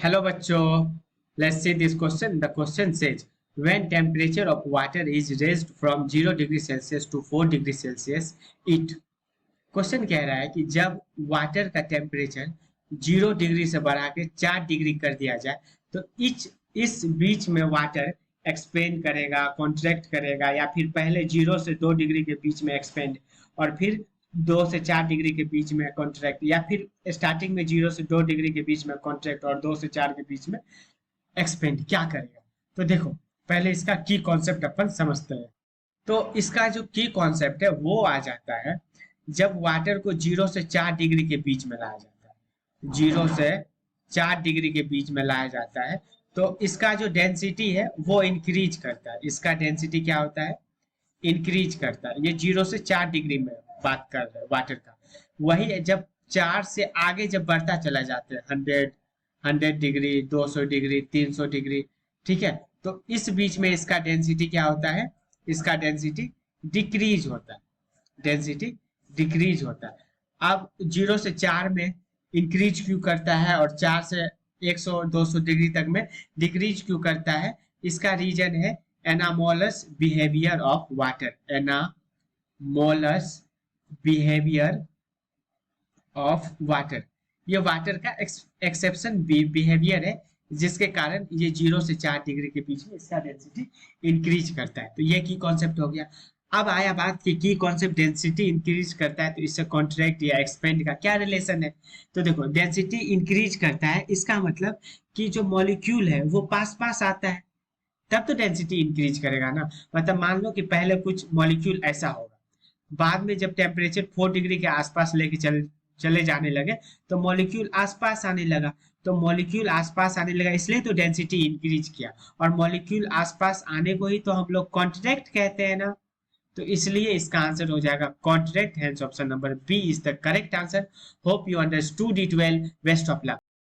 Hello bachcho, let's see this question. The question says, when temperature of water is raised from 0 degree Celsius to 4 degree Celsius, it question कह रहा है कि जब water का temperature 0 degree से बढ़ा के 4 डिग्री कर दिया जाए तो इस बीच में वाटर एक्सपेंड करेगा, कॉन्ट्रैक्ट करेगा, या फिर पहले 0 से 2 डिग्री के बीच में एक्सपेंड और फिर 2 से 4 डिग्री के बीच में कॉन्ट्रैक्ट, या फिर स्टार्टिंग में 0 से 2 डिग्री के बीच में कॉन्ट्रैक्ट और 2 से 4 के बीच में एक्सपेंड, क्या करेगा। तो देखो पहले इसका की कॉन्सेप्ट अपन समझते हैं। तो इसका जो की कॉन्सेप्ट है वो आ जाता है जब वाटर को 0 से 4 डिग्री के बीच में लाया जाता है, 0 से 4 डिग्री के बीच में लाया जाता है तो इसका जो डेंसिटी है वो इंक्रीज करता है। इसका डेंसिटी क्या होता है, इंक्रीज करता है। ये 0 से 4 डिग्री में बात कर रहे हैं वाटर का। वही है जब 4 से आगे जब बढ़ता चला जाता है 100 डिग्री, 200 डिग्री, 300 डिग्री, ठीक है, तो इस बीच में इसका डेंसिटी क्या होता है, इसका डेंसिटी डिक्रीज होता है, डेंसिटी डिक्रीज होता है। अब 0 से 4 में इंक्रीज क्यों करता है और 4 से 100-200 डिग्री तक में डिक्रीज क्यों करता है, इसका रीजन है anomalous behaviour of water. Anomalous behaviour of water, ये वाटर का एक्सेप्शन बिहेवियर है जिसके कारण ये 0 से 4 डिग्री के बीच में इसका डेंसिटी इंक्रीज करता है। तो ये की कॉन्सेप्ट हो गया। अब आया बात कि की कॉन्सेप्ट डेंसिटी इंक्रीज करता है तो इससे कॉन्ट्रैक्ट या एक्सपेंड का क्या रिलेशन है। तो देखो डेंसिटी इंक्रीज करता है, इसका मतलब कि जो मॉलिक्यूल है वो पास पास आता है तब तो डेंसिटी इंक्रीज करेगा ना। मतलब मान लो कि पहले कुछ मॉलिक्यूल ऐसा होगा, बाद में जब टेम्परेचर 4 डिग्री के आसपास लेके चले जाने लगे तो मॉलिक्यूल आसपास आने लगा, तो मॉलिक्यूल आसपास आने लगा इसलिए तो डेंसिटी इंक्रीज किया, और मॉलिक्यूल आसपास आने को ही तो हम लोग कॉन्ट्रैक्ट कहते हैं ना। तो इसलिए इसका आंसर हो जाएगा contract. Hence option number B is the correct answer. Hope you understood it well. Best of luck.